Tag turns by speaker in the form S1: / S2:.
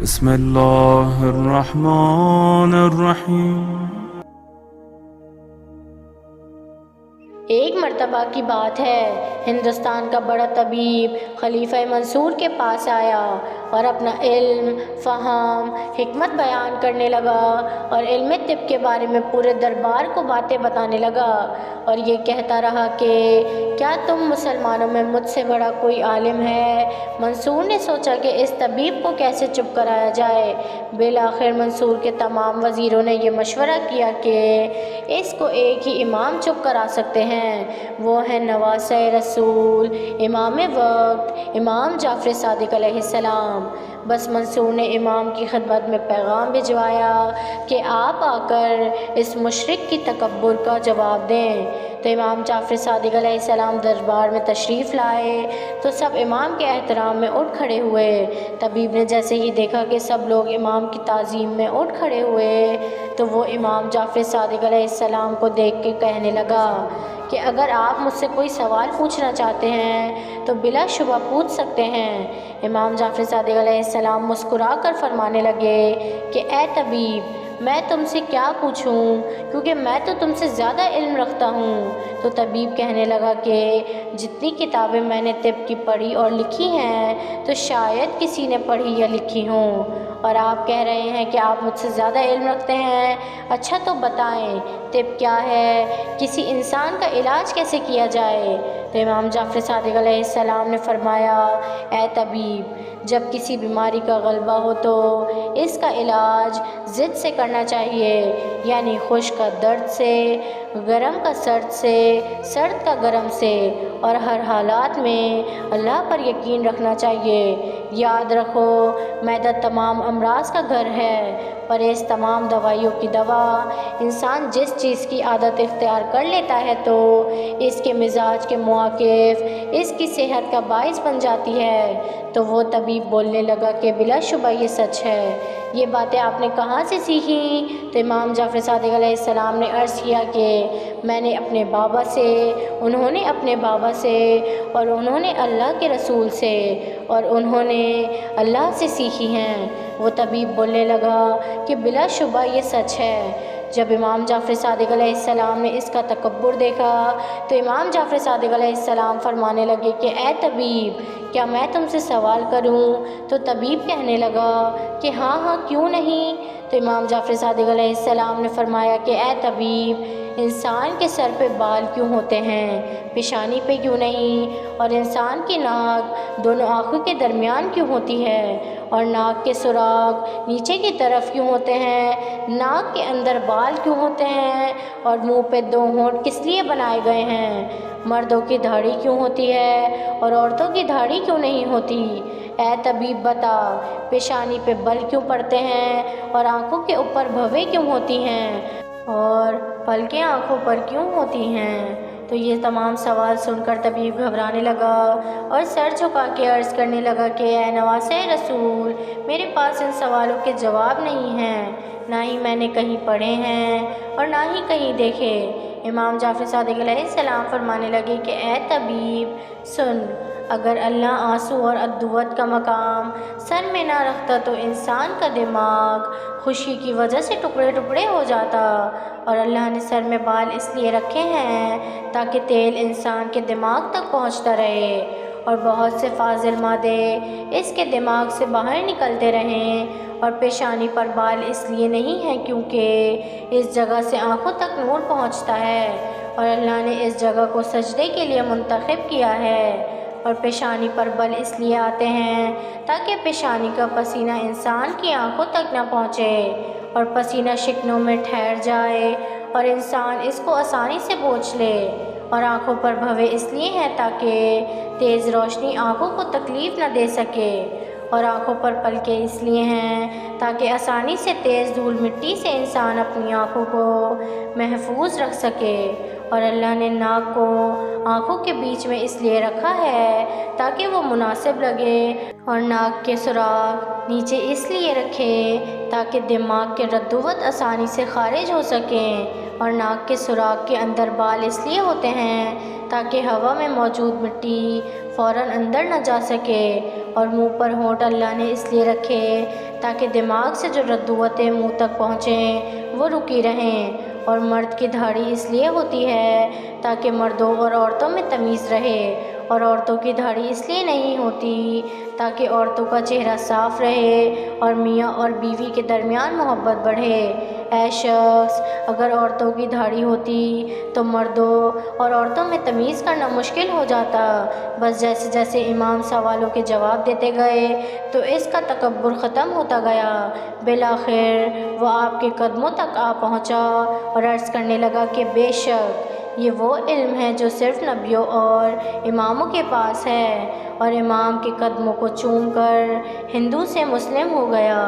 S1: بسم اللہ الرحمن الرحیم۔
S2: ایک مرتبہ کی بات ہے، ہندوستان کا بڑا طبیب خلیفہ منصور کے پاس آیا اور اپنا علم، فہم، حکمت بیان کرنے لگا اور علم طب کے بارے میں پورے دربار کو باتیں بتانے لگا اور یہ کہتا رہا کہ کیا تم مسلمانوں میں مجھ سے بڑا کوئی عالم ہے؟ منصور نے سوچا کہ اس طبیب کو کیسے چپ کرایا جائے۔ بالآخر منصور کے تمام وزیروں نے یہ مشورہ کیا کہ اس کو ایک ہی امام چپ کرا سکتے ہیں، وہ ہے نواسہ رسول، امام وقت، امام جعفر صادق علیہ السلام۔ بس منصور نے امام کی خدمت میں پیغام بھجوایا کہ آپ آ کر اس مشرک کی تکبر کا جواب دیں۔ تو امام جعفر صادق علیہ السلام دربار میں تشریف لائے تو سب امام کے احترام میں اٹھ کھڑے ہوئے۔ طبیب نے جیسے ہی دیکھا کہ سب لوگ امام کی تعظیم میں اٹھ کھڑے ہوئے تو وہ امام جعفر صادق علیہ السلام کو دیکھ کے کہنے لگا کہ اگر آپ مجھ سے کوئی سوال پوچھنا چاہتے ہیں تو بلا شبہ پوچھ سکتے ہیں۔ امام جعفر صادق علیہ السلام مسکرا کر فرمانے لگے کہ اے طبیب، میں تم سے کیا پوچھوں، کیونکہ میں تو تم سے زیادہ علم رکھتا ہوں۔ تو طبیب کہنے لگا کہ جتنی کتابیں میں نے طب کی پڑھی اور لکھی ہیں تو شاید کسی نے پڑھی یا لکھی ہوں، اور آپ کہہ رہے ہیں کہ آپ مجھ سے زیادہ علم رکھتے ہیں۔ اچھا تو بتائیں طب کیا ہے، کسی انسان کا علاج کیسے کیا جائے؟ تو امام جعفر صادق علیہ السلام نے فرمایا، اے طبیب، جب کسی بیماری کا غلبہ ہو تو اس کا علاج ضد سے کرنا چاہیے، یعنی خشک کا درد سے، گرم کا سرد سے، سرد کا گرم سے، اور ہر حالات میں اللہ پر یقین رکھنا چاہیے۔ یاد رکھو، معدہ تمام امراض کا گھر ہے، پرہیز تمام دوائیوں کی دوا۔ انسان جس چیز کی عادت اختیار کر لیتا ہے تو اس کے مزاج کے مواقف اس کی صحت کا باعث بن جاتی ہے۔ تو وہ طبیب بولنے لگا کہ بلا شبہ یہ سچ ہے، یہ باتیں آپ نے کہاں سے سیکھیں؟ تو امام جعفر صادق علیہ السلام نے عرض کیا کہ میں نے اپنے بابا سے، انہوں نے اپنے بابا سے، اور انہوں نے اللہ کے رسول سے، اور انہوں نے اللہ سے سیکھی ہیں۔ وہ طبیب بولنے لگا کہ بلا شبہ یہ سچ ہے۔ جب امام جعفر صادق علیہ السلام نے اس کا تکبر دیکھا تو امام جعفر صادق علیہ السلام فرمانے لگے کہ اے طبیب، کیا میں تم سے سوال کروں؟ تو طبیب کہنے لگا کہ ہاں ہاں کیوں نہیں۔ تو امام جعفر صادق علیہ السلام نے فرمایا کہ اے طبیب، انسان کے سر پہ بال کیوں ہوتے ہیں، پیشانی پہ کیوں نہیں؟ اور انسان کی ناک دونوں آنکھوں کے درمیان کیوں ہوتی ہے؟ اور ناک کے سراغ نیچے کی طرف کیوں ہوتے ہیں؟ ناک کے اندر بال کیوں ہوتے ہیں؟ اور منہ پہ دو ہونٹ کس لیے بنائے گئے ہیں؟ مردوں کی داڑھی کیوں ہوتی ہے اور عورتوں کی داڑھی کیوں نہیں ہوتی؟ اے طبیب بتا، پیشانی پہ بل کیوں پڑتے ہیں اور آنکھوں کے اوپر بھویں کیوں ہوتی ہیں اور پلکیں آنکھوں پر کیوں ہوتی ہیں؟ تو یہ تمام سوال سن کر طبیب گھبرانے لگا اور سر جھکا کے عرض کرنے لگا کہ اے نواسہ رسول، میرے پاس ان سوالوں کے جواب نہیں ہیں، نہ ہی میں نے کہیں پڑھے ہیں اور نہ ہی کہیں دیکھے۔ امام جعفر صادق علیہ السلام فرمانے لگے کہ اے طبیب سن، اگر اللہ آنسو اور عدوت کا مقام سر میں نہ رکھتا تو انسان کا دماغ خوشی کی وجہ سے ٹکڑے ٹکڑے ہو جاتا، اور اللہ نے سر میں بال اس لیے رکھے ہیں تاکہ تیل انسان کے دماغ تک پہنچتا رہے اور بہت سے فاضل مادے اس کے دماغ سے باہر نکلتے رہیں، اور پیشانی پر بال اس لیے نہیں ہیں کیونکہ اس جگہ سے آنکھوں تک نور پہنچتا ہے، اور اللہ نے اس جگہ کو سجدے کے لیے منتخب کیا ہے، اور پیشانی پر بل اس لیے آتے ہیں تاکہ پیشانی کا پسینہ انسان کی آنکھوں تک نہ پہنچے اور پسینہ شکنوں میں ٹھہر جائے اور انسان اس کو آسانی سے پوچھ لے، اور آنکھوں پر بھویں اس لیے ہیں تاکہ تیز روشنی آنکھوں کو تکلیف نہ دے سکے، اور آنکھوں پر پلکیں اس لیے ہیں تاکہ آسانی سے تیز دھول مٹی سے انسان اپنی آنکھوں کو محفوظ رکھ سکے، اور اللہ نے ناک کو آنکھوں کے بیچ میں اس لیے رکھا ہے تاکہ وہ مناسب لگے، اور ناک کے سراغ نیچے اس لیے رکھے تاکہ دماغ کے ردوت آسانی سے خارج ہو سکیں، اور ناک کے سوراخ کے اندر بال اس لیے ہوتے ہیں تاکہ ہوا میں موجود مٹی فوراً اندر نہ جا سکے، اور منہ پر ہونٹ اللہ نے اس لیے رکھے تاکہ دماغ سے جو ردوتیں منہ تک پہنچیں وہ رکی رہیں، اور مرد کی داڑھی اس لیے ہوتی ہے تاکہ مردوں اور عورتوں میں تمیز رہے، اور عورتوں کی داڑھی اس لیے نہیں ہوتی تاکہ عورتوں کا چہرہ صاف رہے اور میاں اور بیوی کے درمیان محبت بڑھے۔ اے شخص، اگر عورتوں کی داڑھی ہوتی تو مردوں اور عورتوں میں تمیز کرنا مشکل ہو جاتا۔ بس جیسے جیسے امام سوالوں کے جواب دیتے گئے تو اس کا تکبر ختم ہوتا گیا۔ بالآخر وہ آپ کے قدموں تک آ پہنچا اور عرض کرنے لگا کہ بے شک یہ وہ علم ہے جو صرف نبیوں اور اماموں کے پاس ہے، اور امام کے قدموں کو چوم کر ہندو سے مسلم ہو گیا۔